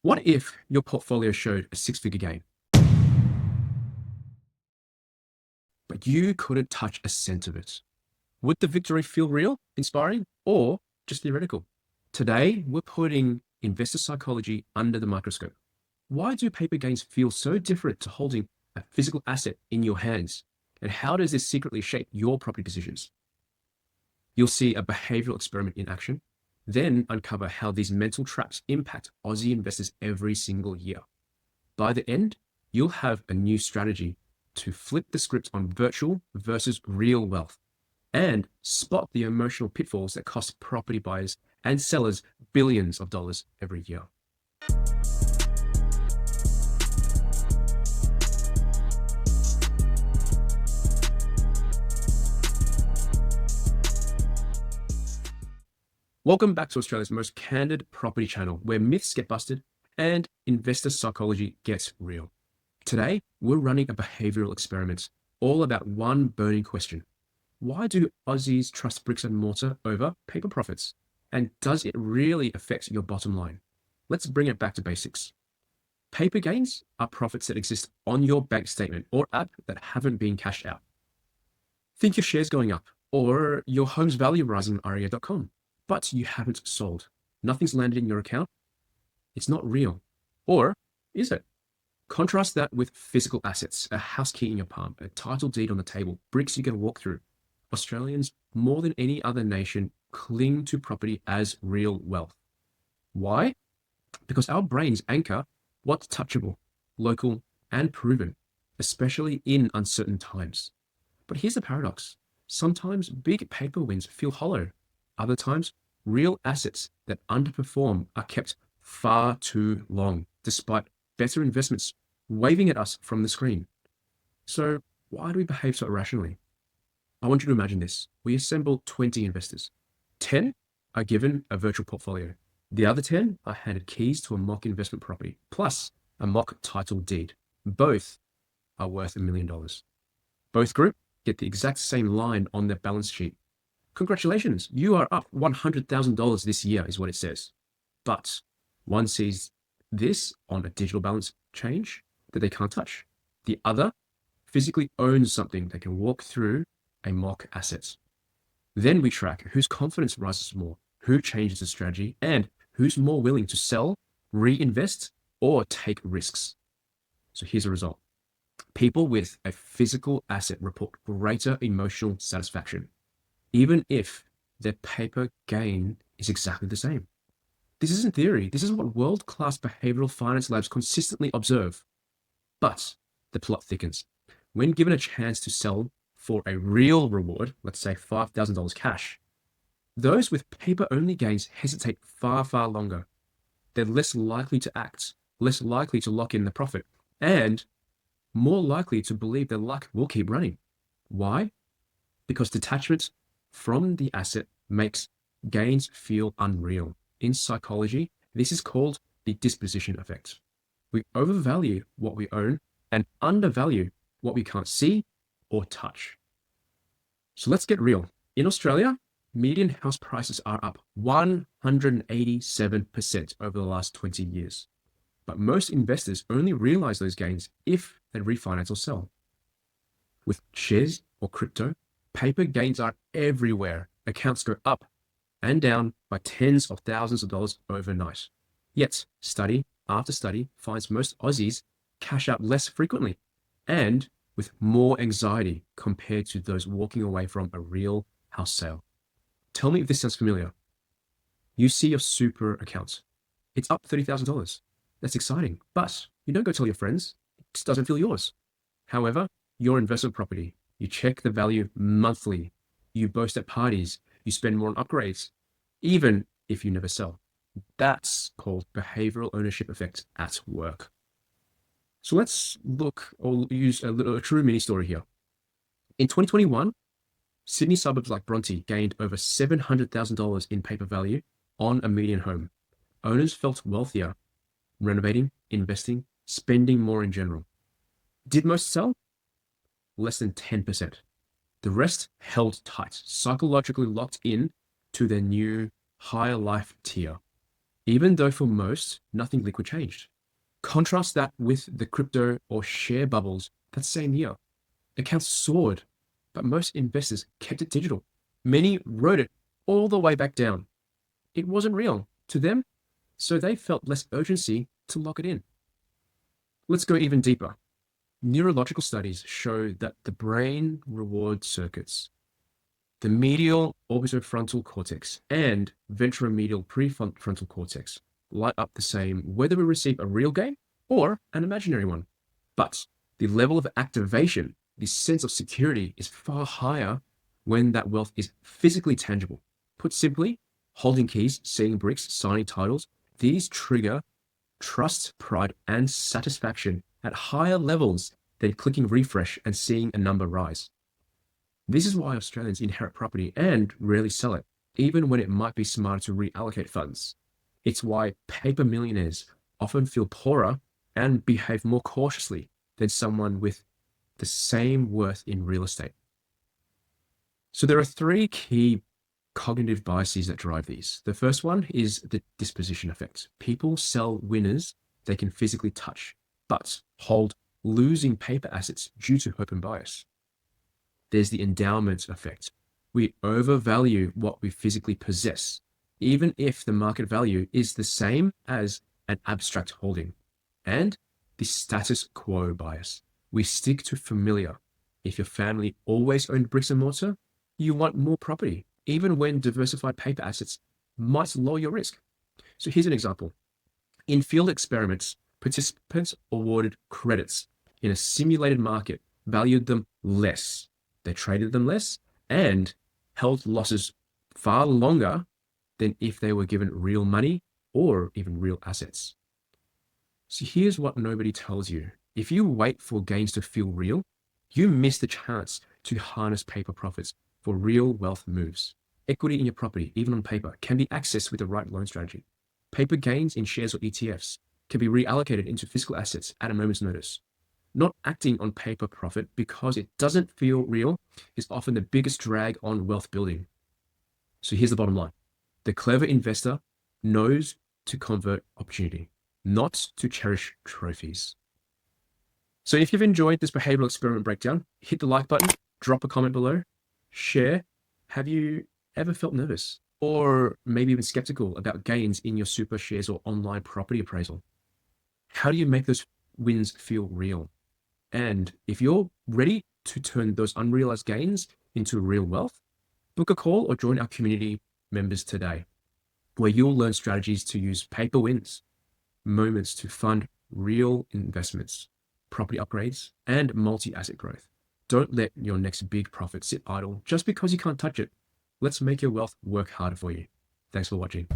What if your portfolio showed a six-figure gain, but you couldn't touch a cent of it? Would the victory feel real, inspiring, or just theoretical? Today, we're putting investor psychology under the microscope. Why do paper gains feel so different to holding a physical asset in your hands? And how does this secretly shape your property decisions? You'll see a behavioral experiment in action, then uncover how these mental traps impact Aussie investors every single year. By the end, you'll have a new strategy to flip the script on virtual versus real wealth and spot the emotional pitfalls that cost property buyers and sellers billions of dollars every year. Welcome back to Australia's most candid property channel, where myths get busted and investor psychology gets real. Today, we're running a behavioural experiment all about one burning question. Why do Aussies trust bricks and mortar over paper profits? And does it really affect your bottom line? Let's bring it back to basics. Paper gains are profits that exist on your bank statement or app that haven't been cashed out. Think your shares going up or your home's value rising on REA.com, but you haven't sold. Nothing's landed in your account. It's not real. Or is it? Contrast that with physical assets, a house key in your palm, a title deed on the table, bricks you can walk through. Australians, more than any other nation, cling to property as real wealth. Why? Because our brains anchor what's touchable, local, and proven, especially in uncertain times. But here's the paradox. Sometimes big paper wins feel hollow. Other times, real assets that underperform are kept far too long, despite better investments waving at us from the screen. So why do we behave so irrationally? I want you to imagine this. We assemble 20 investors. 10 are given a virtual portfolio. The other 10 are handed keys to a mock investment property, plus a mock title deed. Both are worth $1 million. Both group get the exact same line on their balance sheet. Congratulations, you are up $100,000 this year, is what it says. But one sees this on a digital balance change that they can't touch. The other physically owns something they can walk through a mock asset. Then we track whose confidence rises more, who changes the strategy, and who's more willing to sell, reinvest, or take risks. So here's a result. People with a physical asset report greater emotional satisfaction, even if their paper gain is exactly the same. This isn't theory. This is what world-class behavioral finance labs consistently observe. But the plot thickens. When given a chance to sell for a real reward, let's say $5,000 cash, those with paper-only gains hesitate far, far longer. They're less likely to act, less likely to lock in the profit, and more likely to believe their luck will keep running. Why? Because detachment from the asset makes gains feel unreal. In psychology, this is called the disposition effect. We overvalue what we own and undervalue what we can't see or touch. So let's get real. In Australia, median house prices are up 187% over the last 20 years. But most investors only realize those gains if they refinance or sell. With shares or crypto, paper gains are everywhere. Accounts go up and down by tens of thousands of dollars overnight. Yet, study after study finds most Aussies cash out less frequently and with more anxiety compared to those walking away from a real house sale. Tell me if this sounds familiar. You see your super account. It's up $30,000. That's exciting, but you don't go tell your friends. It just doesn't feel yours. However, your investment property, you check the value monthly. You boast at parties. You spend more on upgrades, even if you never sell. That's called behavioral ownership effect at work. So let's look or use a true mini story here. In 2021, Sydney suburbs like Bronte gained over $700,000 in paper value on a median home. Owners felt wealthier, renovating, investing, spending more in general. Did most sell? Less than 10%. The rest held tight, psychologically locked in to their new higher life tier. even though for most, nothing liquid changed. Contrast that with the crypto or share bubbles that same year. Accounts soared, but most investors kept it digital. Many wrote it all the way back down. It wasn't real to them, so they felt less urgency to lock it in. Let's go even deeper. Neurological studies show that the brain reward circuits, the medial orbitofrontal cortex and ventromedial prefrontal cortex, light up the same whether we receive a real gain or an imaginary one. But the level of activation, the sense of security, is far higher when that wealth is physically tangible. Put simply, holding keys, seeing bricks, signing titles, these trigger trust, pride, and satisfaction at higher levels than clicking refresh and seeing a number rise. This is why Australians inherit property and rarely sell it, even when it might be smarter to reallocate funds. It's why paper millionaires often feel poorer and behave more cautiously than someone with the same worth in real estate. So there are three key cognitive biases that drive these. The first one is the disposition effect. People sell winners they can physically touch, but hold losing paper assets due to hope and bias. There's the endowment effect. We overvalue what we physically possess, even if the market value is the same as an abstract holding. And the status quo bias. We stick to familiar. If your family always owned bricks and mortar, you want more property, even when diversified paper assets might lower your risk. So here's an example. In field experiments, participants awarded credits in a simulated market, valued them less. They traded them less and held losses far longer than if they were given real money or even real assets. So here's what nobody tells you. If you wait for gains to feel real, you miss the chance to harness paper profits for real wealth moves. Equity in your property, even on paper, can be accessed with the right loan strategy. Paper gains in shares or ETFs can be reallocated into physical assets at a moment's notice. Not acting on paper profit because it doesn't feel real is often the biggest drag on wealth building. So here's the bottom line. The clever investor knows to convert opportunity, not to cherish trophies. So if you've enjoyed this behavioral experiment breakdown, hit the like button, drop a comment below, share. Have you ever felt nervous or maybe even skeptical about gains in your super shares or online property appraisal? How do you make those wins feel real? And if you're ready to turn those unrealized gains into real wealth, book a call or join our community members today, where you'll learn strategies to use paper wins, moments to fund real investments, property upgrades, and multi-asset growth. Don't let your next big profit sit idle just because you can't touch it. Let's make your wealth work harder for you. Thanks for watching.